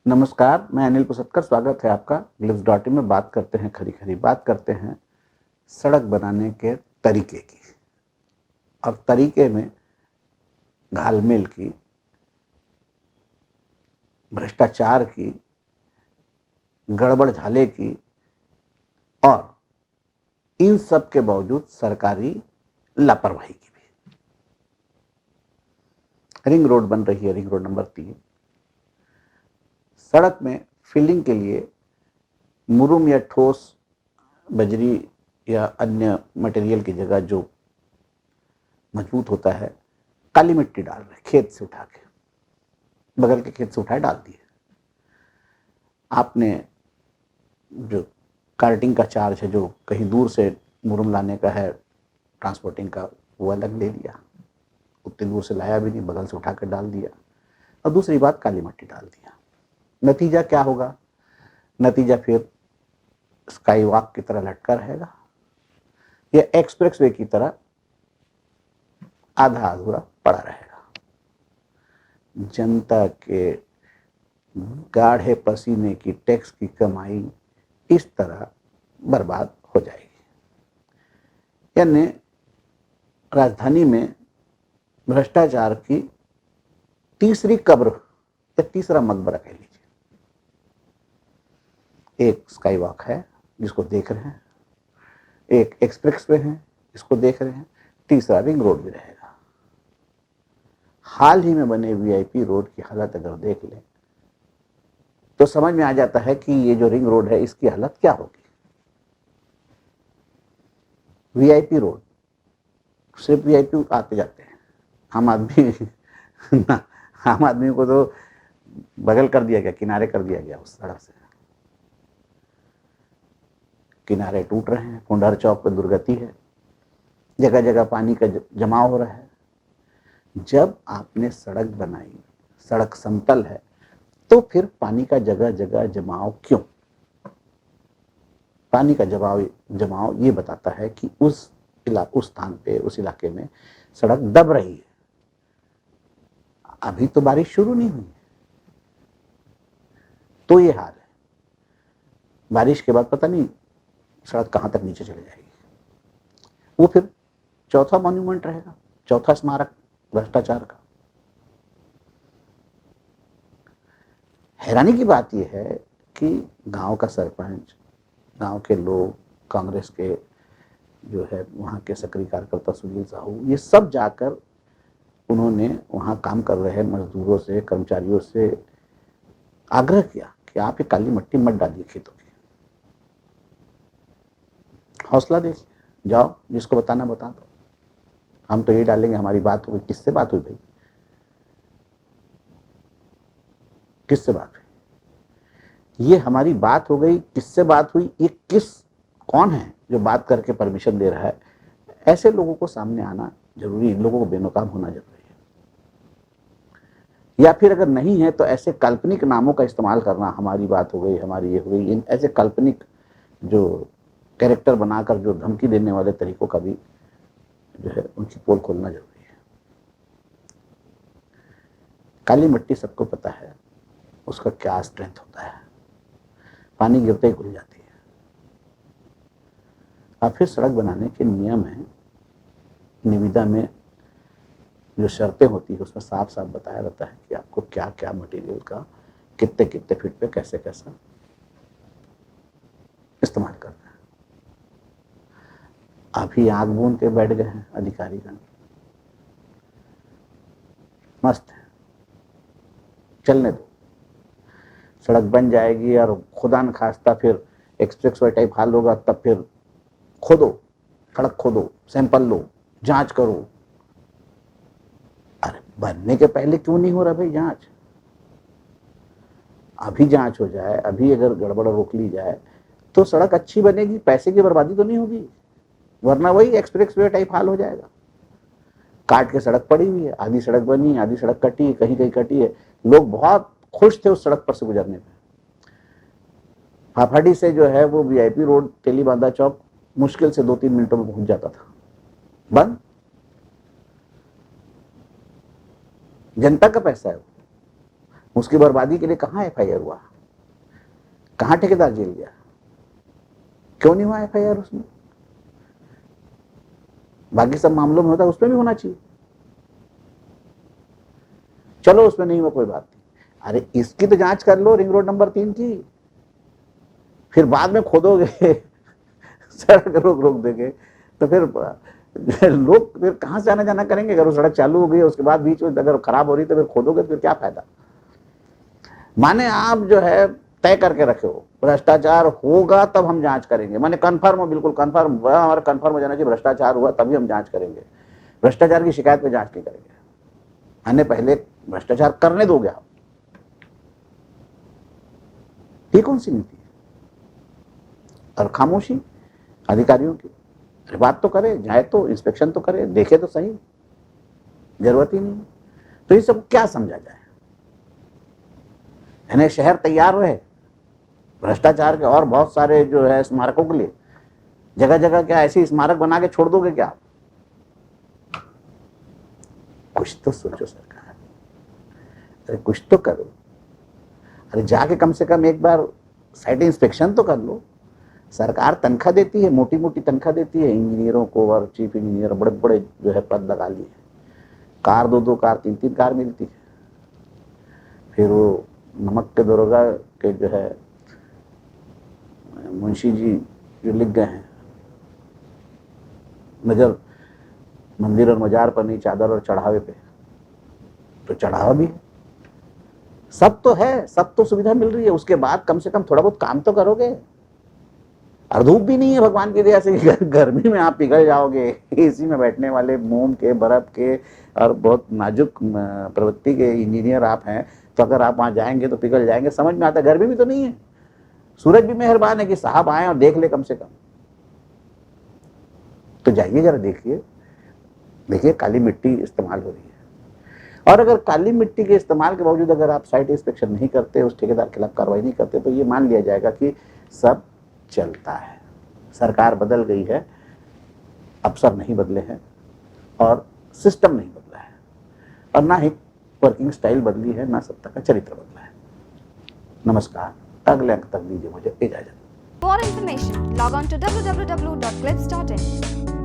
नमस्कार, मैं अनिल पुसतकर। स्वागत है आपका ग्लिप्स.in में। बात करते हैं खरी खरी, बात करते हैं सड़क बनाने के तरीके की, और तरीके में घालमेल की, भ्रष्टाचार की, गड़बड़ झाले की, और इन सब के बावजूद सरकारी लापरवाही की भी। रिंग रोड बन रही है, रिंग रोड नंबर 3। सड़क में फिलिंग के लिए मुरुम या ठोस बजरी या अन्य मटेरियल की जगह जो मजबूत होता है, काली मिट्टी डाल रहे, खेत से उठा के, बगल के खेत से उठाए डाल दिए। आपने जो कार्टिंग का चार्ज है, जो कहीं दूर से मुरुम लाने का है, ट्रांसपोर्टिंग का, वो अलग ले लिया। उतनी दूर से लाया भी नहीं, बगल से उठा कर डाल दिया। और दूसरी बात, काली मिट्टी डाल दिया। नतीजा क्या होगा? नतीजा फिर स्काई वॉक की तरह लटका रहेगा, या एक्सप्रेस वे की तरह आधा अधूरा पड़ा रहेगा। जनता के गाढ़े पसीने की, टैक्स की कमाई इस तरह बर्बाद हो जाएगी। यानी राजधानी में भ्रष्टाचार की तीसरी कब्र या तीसरा मकबरा कह लीजिए। एक स्काई वॉक है जिसको देख रहे हैं, एक एक्सप्रेस वे है जिसको देख रहे हैं, तीसरा रिंग रोड भी रहेगा। हाल ही में बने वीआईपी रोड की हालत अगर देख लें तो समझ में आ जाता है कि ये जो रिंग रोड है इसकी हालत क्या होगी। वीआईपी रोड, सिर्फ वीआईपी आते जाते हैं, आम आदमी आम आदमी को तो बगल कर दिया गया, किनारे कर दिया गया उस सड़क से। किनारे टूट रहे हैं, कुंडहर चौक पर दुर्गति है, जगह जगह पानी का जमाव हो रहा है। जब आपने सड़क बनाई, सड़क समतल है, तो फिर पानी का जगह जगह जमाव क्यों? पानी का जमाव ये बताता है कि उस स्थान पे, उस इलाके में सड़क दब रही है। अभी तो बारिश शुरू नहीं हुई, तो ये हाल है। बारिश के बाद पता नहीं सड़क कहां तक नीचे चले जाएगी। वो फिर चौथा मॉन्यूमेंट रहेगा, चौथा स्मारक भ्रष्टाचार का। हैरानी की बात यह है कि गांव का सरपंच, गांव के लोग, कांग्रेस के जो है वहां के सक्रिय कार्यकर्ता सुनील साहू, ये सब जाकर उन्होंने वहां काम कर रहे मजदूरों से, कर्मचारियों से आग्रह किया कि आप ये काली मिट्टी मत डालिए खेतों की। हौसला देखिए, जाओ, जिसको बताना बता दो, हम तो ये डालेंगे, हमारी बात हुई। किससे बात हुई भाई? किससे बात हुई? ये हमारी बात हो गई, किससे बात हुई? ये कौन है जो बात करके परमिशन दे रहा है? ऐसे लोगों को सामने आना जरूरी है, लोगों को बेनकाब होना जरूरी है। या फिर अगर नहीं है तो ऐसे काल्पनिक नामों का इस्तेमाल करना, हमारी बात हो गई, हमारी ये हो गई, इन ऐसे काल्पनिक जो कैरेक्टर बनाकर जो धमकी देने वाले तरीकों का भी जो है उनकी पोल खोलना जरूरी है। काली मिट्टी सबको पता है उसका क्या स्ट्रेंथ होता है, पानी गिरते ही खुल जाती है। और फिर सड़क बनाने के नियम हैं, निविदा में जो शर्तें होती है उसमें साफ साफ बताया रहता है कि आपको क्या क्या मटेरियल का कितने कितने फीट पे कैसे कैसा इस्तेमाल करना है। अभी आग बूंद के बैठ गए हैं अधिकारीगण, मस्त है, चलने दो। सड़क बन जाएगी और खुदा न खास्ता फिर एक्सप्रेस वे टाइप हाल होगा, तब फिर खोदो, सड़क खोदो, सैंपल लो, जांच करो। अरे बनने के पहले क्यों नहीं हो रहा भाई जांच? अभी जांच हो जाए, अभी अगर गड़बड़ रोक ली जाए तो सड़क अच्छी बनेगी, पैसे की बर्बादी तो नहीं होगी। वरना वही एक्सप्रेस वे टाइप हाल हो जाएगा। काट के सड़क पड़ी हुई है, आधी सड़क बनी, आधी सड़क कटी है, कहीं कहीं कटी है। लोग बहुत खुश थे उस सड़क पर से गुजरने में। फाफाडी से जो है वो वीआईपी रोड, तेलीबांधा चौक मुश्किल से 2-3 मिनटों में पहुंच जाता था। बंद, जनता का पैसा है वो। उसकी बर्बादी के लिए कहाँ FIR हुआ, कहाँ ठेकेदार जेल गया, क्यों नहीं हुआ FIR उसमें? बाकी सब मामलों में होता है, उसमें भी होना चाहिए। चलो उसमें नहीं हुआ कोई बात नहीं, अरे इसकी तो जांच कर लो, रिंग रोड नंबर 3 की। फिर बाद में खोदोगे सड़क रोक देंगे तो फिर लोग फिर कहां से आना जाना करेंगे? अगर वो सड़क चालू हो गई उसके बाद बीच में अगर खराब हो रही तो फिर खोदोगे तो फिर क्या फायदा? माने आप जो है तय करके रखे हो भ्रष्टाचार होगा तब हम जांच करेंगे, माने कन्फर्म हो, बिल्कुल कन्फर्म, हमारा कन्फर्म हो जाना चाहिए भ्रष्टाचार हुआ तभी हम जांच करेंगे, भ्रष्टाचार की शिकायत पे जांच नहीं करेंगे। माने पहले भ्रष्टाचार करने दोगे आप, ये कौन सी नीति है? और खामोशी अधिकारियों की, अरे बात तो करे, जाए तो इंस्पेक्शन तो करे, देखे तो सही, जरूरत ही नहीं। तो ये सब क्या समझा जाए? यानी शहर तैयार रहे भ्रष्टाचार के और बहुत सारे जो है स्मारकों के लिए, जगह जगह क्या ऐसी स्मारक बना के छोड़ दोगे क्या? कुछ तो सोचो सरकार, अरे कुछ तो करो, अरे जाके कम से कम एक बार साइट इंस्पेक्शन तो कर लो। सरकार तनख्वाह देती है, मोटी मोटी तनख्वाह देती है इंजीनियरों को, और चीफ इंजीनियर बड़े बड़े जो है पद लगा लिए, कार 2-2 कार 3-3 कार मिलती है। फिर वो नमक के दरोगा के जो है मुंशी जी जो लिख गए हैं, नजर मंदिर और मजार पर नहीं, चादर और चढ़ावे पे, तो चढ़ावा भी है, सब तो है, सब तो सुविधा मिल रही है, उसके बाद कम से कम थोड़ा बहुत काम तो करोगे। और धूप भी नहीं है भगवान की दया से, गर्मी में आप पिघल जाओगे, एसी में बैठने वाले मोम के, बर्फ के और बहुत नाजुक प्रवृत्ति के इंजीनियर आप हैं, तो अगर आप वहां जाएंगे तो पिघल जाएंगे। समझ में आता है, गर्मी भी तो नहीं है, सूरज भी मेहरबान है कि साहब आए और देख ले कम से कम। तो जाइए जरा देखिए, देखिए काली मिट्टी इस्तेमाल हो रही है, और अगर काली मिट्टी के इस्तेमाल के बावजूद अगर आप साइट इंस्पेक्शन नहीं करते, उस ठेकेदार के खिलाफ कार्रवाई नहीं करते, तो ये मान लिया जाएगा कि सब चलता है। सरकार बदल गई है, अफसर नहीं बदले हैं और सिस्टम नहीं बदला है, और ना ही वर्किंग स्टाइल बदली है, ना सत्ता का चरित्र बदला है। नमस्कार, अगले अंक तक दीजिए मुझे इजाजत। For information, log on to www.clips.in.